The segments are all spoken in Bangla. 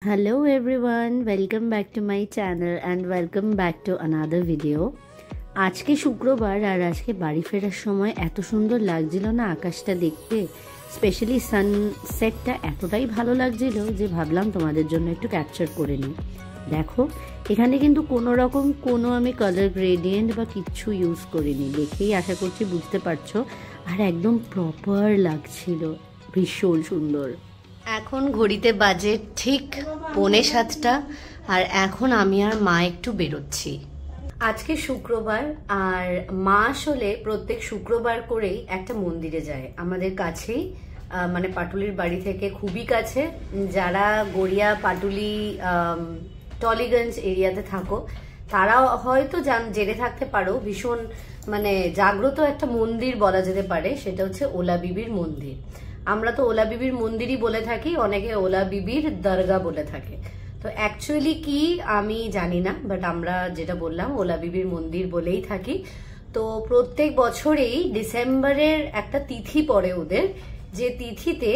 Hello everyone, welcome back to my channel and welcome back to another video. আজকে শুক্রবার আর আজকে বাড়ি ফেরার সময় এত সুন্দর লাগছিল না আকাশটা দেখতে, স্পেশালি সানসেটটা এতটাই ভালো লাগছিল যে ভাবলাম তোমাদের জন্য একটু ক্যাপচার করে নিই। দেখো এখানে কিন্তু কোনো আমি কালার গ্রেডিয়েন্ট বা কিচ্ছু ইউজ করিনি, দেখেই আশা করছি বুঝতে পারছো, আর একদম প্রপার লাগছিল, ভীষণ সুন্দর। এখন ঘড়িতে বাজে ঠিক 6:45 আর এখন আমি আর মা একটু বেরোচ্ছি। আজকে শুক্রবার আর মা আসলে প্রত্যেক শুক্রবার করেই একটা মন্দিরে যায় আমাদের কাছেই, মানে পাটুলির বাড়ি থেকে খুবই কাছে। যারা গড়িয়া পাটুলি টলিগঞ্জ এরিয়াতে থাকো তারা হয়তো জেনে থাকতে পারো, ভীষণ মানে জাগ্রত একটা মন্দির বলা যেতে পারে, সেটা হচ্ছে ওলা বিবির মন্দির। আমরা তো ওলা বিবির মন্দিরই বলে থাকি, অনেকে ওলা বিবির দরগা বলে থাকে। তো অ্যাকচুয়ালি কি আমি জানি না, বাট আমরা যেটা বললাম ওলা বিবির মন্দির বলেই থাকি। তো প্রত্যেক বছরেই ডিসেম্বরের একটা তিথি পড়ে ওদের, যে তিথিতে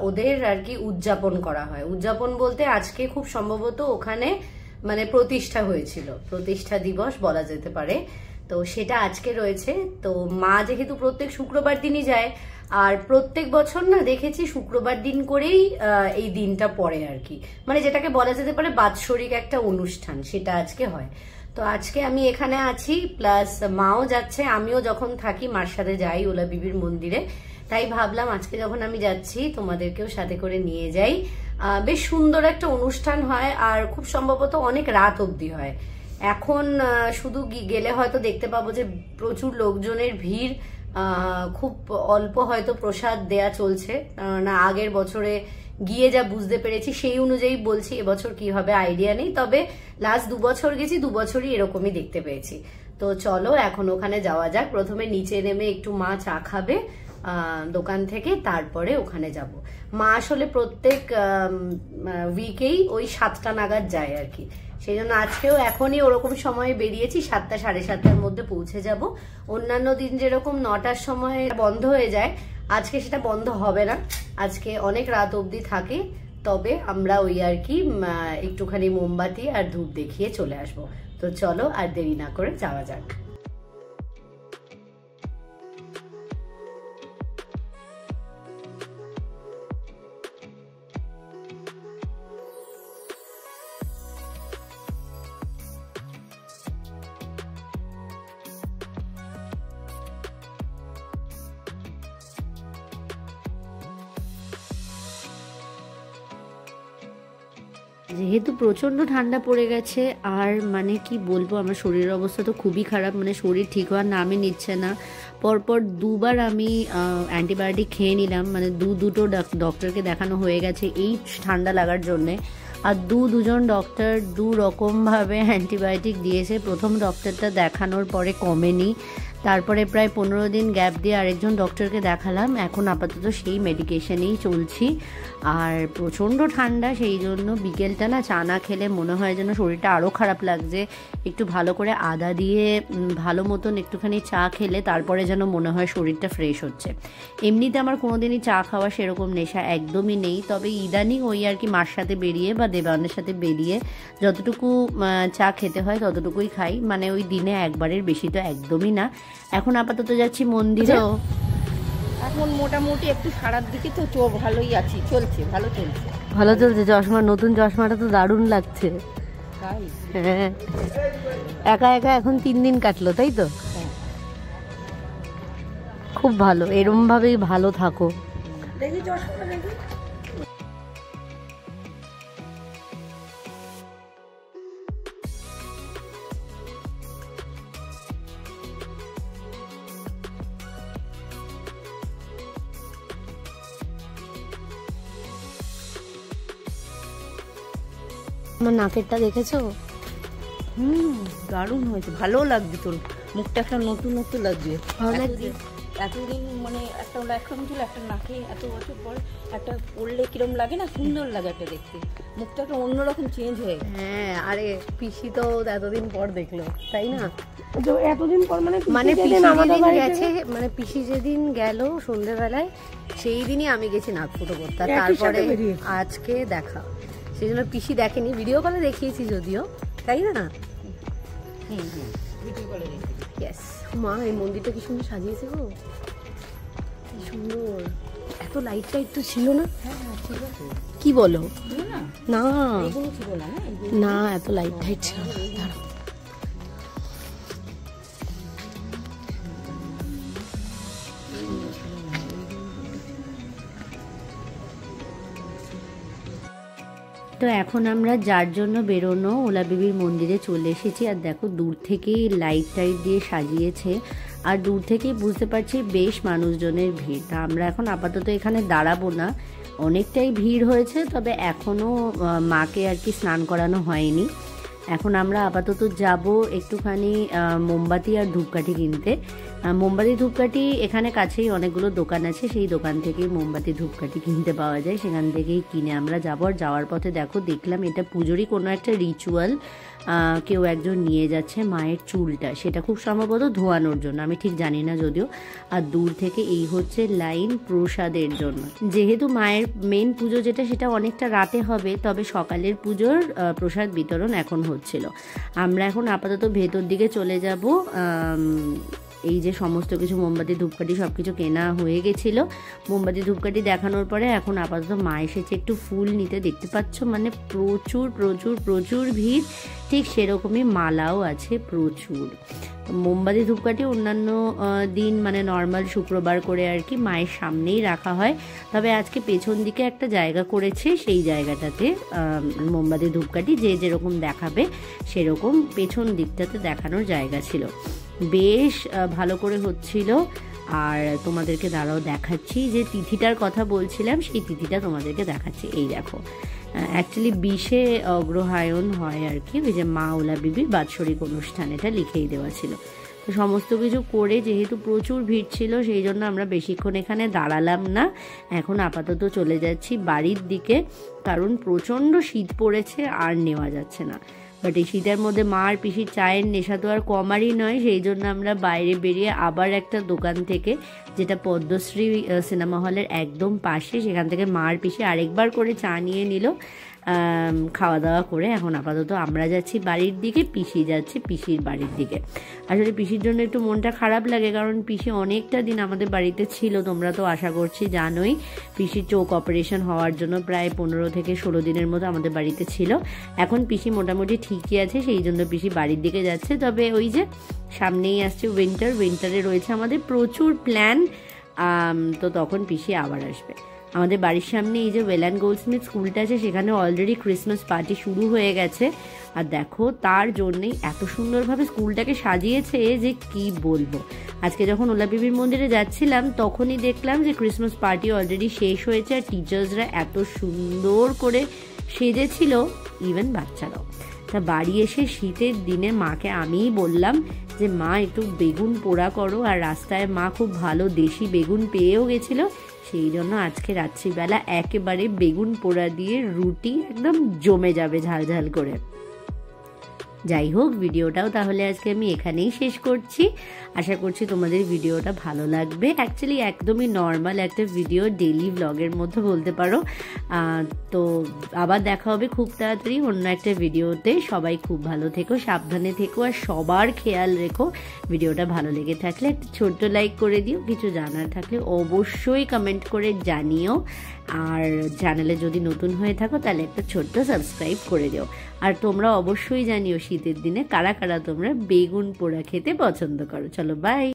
ওদের আর কি উদযাপন করা হয়। উদযাপন বলতে আজকে খুব সম্ভবত ওখানে মানে প্রতিষ্ঠা হয়েছিল, প্রতিষ্ঠা দিবস বলা যেতে পারে। তো সেটা আজকে রয়েছে। তো মা যেহেতু প্রত্যেক শুক্রবার দিনই যায়, আর প্রত্যেক বছর না দেখেছি শুক্রবার দিন করেই এই দিনটা পড়ে আর কি, মানে যেটাকে বলা যেতে পারে বাৎসরিক একটা অনুষ্ঠান, সেটা আজকে হয়। তো আজকে আমি এখানে আছি, প্লাস মাও যাচ্ছে, আমিও যখন থাকি মার সাথে যাই ওলা বিবির মন্দিরে, তাই ভাবলাম আজকে যখন আমি যাচ্ছি তোমাদেরকেও সাথে করে নিয়ে যাই। বেশ সুন্দর একটা অনুষ্ঠান হয় আর খুব সম্ভবত অনেক রাত অবধি হয়। এখন শুধু গেলে হয়তো দেখতে পাবো যে প্রচুর লোকজনের ভিড়, খুব অল্প হয়তো প্রসাদ দেয়া চলছে, না আগের বছরে গিয়ে যা বুঝতে পেরেছি সেই অনুযায়ী বলছি, এবছর কি হবে আইডিয়া নেই, তবে লাস্ট 2 বছর গেছি, 2 বছরই এরকমই দেখতে পেয়েছি। তো চলো এখন ওখানে যাওয়া যাক। প্রথমে নিচে নেমে একটু মা চা খাবে দোকান থেকে, তারপরে ওখানে যাব। মা আসলে প্রত্যেক উইকেই ওই 7টা নাগাদ যায় আর কি, সেই জন্য আজকেও এখনই ওরকম সময়ে বেরিয়েছি, 7টা সাড়ে 7টার মধ্যে পৌঁছে যাব। অন্যান্য দিন যেরকম 9টার সময় বন্ধ হয়ে যায়, আজকে সেটা বন্ধ হবে না, আজকে অনেক রাত অবধি থাকে। তবে আমরা ওই আর কি একটুখানি মোমবাতি আর ধূপ দেখিয়ে চলে আসব। তো চলো আর দেরি না করে যাওয়া যাক। যেহেতু প্রচণ্ড ঠান্ডা পড়ে গেছে, আর মানে কি বলবো, আমার শরীরের অবস্থা তো খুবই খারাপ, মানে শরীর ঠিক হওয়ার নামই নিচ্ছে না। পরপর 2বার আমি অ্যান্টিবায়োটিক খেয়ে নিলাম, মানে দুটো ডক্টরকে দেখানো হয়ে গেছে এই ঠান্ডা লাগার জন্যে। আর দুজন ডক্টর 2 রকমভাবে অ্যান্টিবায়োটিক দিয়েছে। প্রথম ডক্টরটা দেখানোর পরে কমেনি, তারপরে প্রায় 15 দিন গ্যাপ দিয়ে আরেকজন ডক্টরকে দেখালাম, এখন আপাতত সেই মেডিকেশনেই চলছি। আর প্রচণ্ড ঠান্ডা, সেই জন্য বিকেলটা না চা না খেলে মনে হয় যেন শরীরটা আরও খারাপ লাগছে। একটু ভালো করে আদা দিয়ে ভালো মতন একটুখানি চা খেলে তারপরে যেন মনে হয় শরীরটা ফ্রেশ হচ্ছে। এমনিতে আমার কোনোদিনই চা খাওয়া সেরকম নেশা একদমই নেই, তবে ইদানিং ওই আর কি মার সাথে বেরিয়ে বা দেবানের সাথে বেরিয়ে যতটুকু চা খেতে হয় ততটুকুই খাই, মানে ওই দিনে একবারের বেশি তো একদমই না। এখন আপাতত যাচ্ছি মন্দিরে। এখন মোটামুটি একটু সারার দিকে তো চোখ ভালোই আছি, চলছে, ভালো চলছে। ভালো চলছে। চশমা, নতুন চশমাটা তো দারুণ লাগছে। হ্যাঁ, একা একা এখন 3 দিন কাটলো, তাই তো? খুব ভালো, এরম ভাবেই ভালো থাকো। দেখি চশমাটা দেখি। আমার নাকেরটা দেখেছো? দারুণ হয়েছে, ভালো লাগছে, তোর মুখটা একটা নতুনত্ব লাগছে। এতদিন মানে একটা একরকম ছিল, একটা নাকে এত বছর পর একটা পড়লে কিরম লাগে না, সুন্দর লাগে একটা দেখতে, মুখটা একটা অন্যরকম চেঞ্জ হয়ে। হ্যাঁ, আরে পিসি তো এতদিন পর দেখলো, তাই না? এতদিন পর মানে গেছে, মানে পিসি যেদিন গেল সন্ধ্যেবেলায় সেই দিনই আমি গেছি নাক ফুটো করতে, তারপরে আজকে দেখা। সেই জন্য পিসি দেখেনি, ভিডিও কলে দেখিয়েছি যদিও, তাই না? ইয়েস। মা এই মন্দিরটা কি সুন্দর সাজিয়েছে গো, কি সুন্দর। এত লাইট টাইট তো ছিল না। কি বলো? না না, এত লাইট টাইট ছিল না। দাঁড়াও, তো এখন আমরা যার জন্য বেরোনো ওলা বিবির মন্দিরে চলে এসেছি। আর দেখো দূর থেকেই লাইট টাইট দিয়ে সাজিয়েছে, আর দূর থেকেই বুঝতে পারছি বেশ মানুষজনের ভিড়। তা আমরা এখন আপাতত এখানে দাঁড়াবো না, অনেকটাই ভিড় হয়েছে, তবে এখনও মাকে আর কি স্নান করানো হয়নি। এখন আমরা আপাতত যাব একটুখানি মোমবাতি আর ধূপকাঠি কিনতে। মোমবাতি ধূপকাঠি এখানে কাছেই অনেকগুলো দোকান আছে, সেই দোকান থেকেই মোমবাতি ধূপকাঠি কিনতে পাওয়া যায়, সেখান থেকেই কিনে আমরা যাবো। আর যাওয়ার পথে দেখলাম এটা পুজোরই কোনো একটা রিচুয়াল, কেউ একজন নিয়ে যাচ্ছে মায়ের চুলটা, সেটা খুব সম্ভবত ধোয়ানোর জন্য, আমি ঠিক জানি না যদিও। আর দূর থেকে এই হচ্ছে লাইন প্রসাদের জন্য। যেহেতু মায়ের মেন পুজো যেটা সেটা অনেকটা রাতে হবে, তবে সকালের পুজোর প্রসাদ বিতরণ এখন হচ্ছিল। আমরা এখন আপাতত ভেতর দিকে চলে যাব। এই যে সমস্ত কিছু মোমবাতি ধূপকাঠি সব কিছু কেনা হয়ে গেছিলো। মোমবাতি ধূপকাঠি দেখানোর পরে এখন আপাতত মা এসেছে একটু ফুল নিতে। দেখতে পাচ্ছ মানে প্রচুর প্রচুর প্রচুর ভিড়, ঠিক সেরকমই মালাও আছে প্রচুর। মোমবাতি ধূপকাঠি অন্যান্য দিন মানে নর্মাল শুক্রবার করে আর কি মায়ের সামনেই রাখা হয়, তবে আজকে পেছন দিকে একটা জায়গা করেছে, সেই জায়গাটাতে মোমবাতি ধূপকাঠি যে যেরকম দেখাবে সেরকম পেছন দিকটাতে দেখানোর জায়গা ছিল। বেশ ভালো করে হচ্ছিল। আর তোমাদেরকে দাঁড়াও দেখাচ্ছি, যে তিথিটার কথা বলছিলাম সেই তিথিটা তোমাদেরকে দেখাচ্ছি। এই দেখো, অ্যাকচুয়ালি 20-এ অগ্রহায়ণ হয় আর কি, ওই যে মা ওলা বিবির বাৎসরিক অনুষ্ঠান, এটা লিখেই দেওয়া ছিল। তো সমস্ত কিছু করে যেহেতু প্রচুর ভিড় ছিল, সেই জন্য আমরা বেশিক্ষণ এখানে দাঁড়ালাম না। এখন আপাতত চলে যাচ্ছি বাড়ির দিকে, কারণ প্রচণ্ড শীত পড়েছে আর নেওয়া যাচ্ছে না। বাট এই শীতের মধ্যে মা আর পিসির চায়ের নেশা তো আর কমারই নয়, সেই জন্য আমরা বাইরে বেরিয়ে আবার একটা দোকান থেকে, যেটা পদ্মশ্রী সিনেমা হলের একদম পাশে, সেখান থেকে মা আর পিসি আরেকবার করে চা নিয়ে নিল, খাওয়া দাওয়া করে। এখন আপাতত আমরা যাচ্ছি বাড়ির দিকে, পিসি যাচ্ছে পিসির বাড়ির দিকে। আসলে পিসির জন্য একটু মনটা খারাপ লাগে, কারণ পিসি অনেকটা দিন আমাদের বাড়িতে ছিল, তোমরা তো আশা করছি জানোই। পিসির চোখ অপারেশন হওয়ার জন্য প্রায় 15 থেকে 16 দিনের মতো আমাদের বাড়িতে ছিল। এখন পিসি মোটামুটি ঠিকই আছে, সেই জন্য পিসি বাড়ির দিকে যাচ্ছে। তবে ওই যে সামনেই আসছে উইন্টারে রয়েছে আমাদের প্রচুর প্ল্যান, তো তখন পিসি আবার আসবে। আমাদের বাড়ির সামনে এই যে ওয়েল অ্যান্ড গোল্ডস্মিথ স্কুলটা আছে, সেখানে অলরেডি ক্রিসমাস পার্টি শুরু হয়ে গেছে। আর দেখো তার জন্যেই এত সুন্দরভাবে স্কুলটাকে সাজিয়েছে যে কি বলবো। আজকে যখন ওলা বিবির মন্দিরে যাচ্ছিলাম তখনই দেখলাম যে ক্রিসমাস পার্টি অলরেডি শেষ হয়েছে, আর টিচার্সরা এত সুন্দর করে সেজেছিল, ইভেন বাচ্চারাও। তা বাড়ি এসে শীতের দিনে মাকে আমিই বললাম যে মা একটু বেগুন পোড়া করো, আর রাস্তায় মা খুব ভালো দেশি বেগুন পেয়েও গেছিলো, সেই জন্য আজকে রাত্রিবেলা একেবারে বেগুন পোড়া দিয়ে রুটি একদম জমে যাবে ঝাল ঝাল করে। যাই হোক, ভিডিওটাও তাহলে আজকে আমি এখানেই শেষ করছি। আশা করছি তোমাদের ভিডিওটা ভালো লাগবে। অ্যাকচুয়ালি একদমই নর্মাল একটা ভিডিও, ডেইলি ব্লগের মধ্যে বলতে পারো। তো আবার দেখা হবে খুব তাড়াতাড়ি অন্য একটা ভিডিওতে। সবাই খুব ভালো থেকো, সাবধানে থেকো, আর সবার খেয়াল রেখো। ভিডিওটা ভালো লেগে থাকলে একটা ছোট্ট লাইক করে দিও, কিছু জানার থাকলে অবশ্যই কমেন্ট করে জানিও, আর চ্যানেলে যদি নতুন হয়ে থাকো তাহলে একটা ছোট্ট সাবস্ক্রাইব করে দিও। আর তোমরা অবশ্যই জানিও শীতের দিনে কারা কারা তোমরা বেগুন পোড়া খেতে পছন্দ করো। চলো বাই।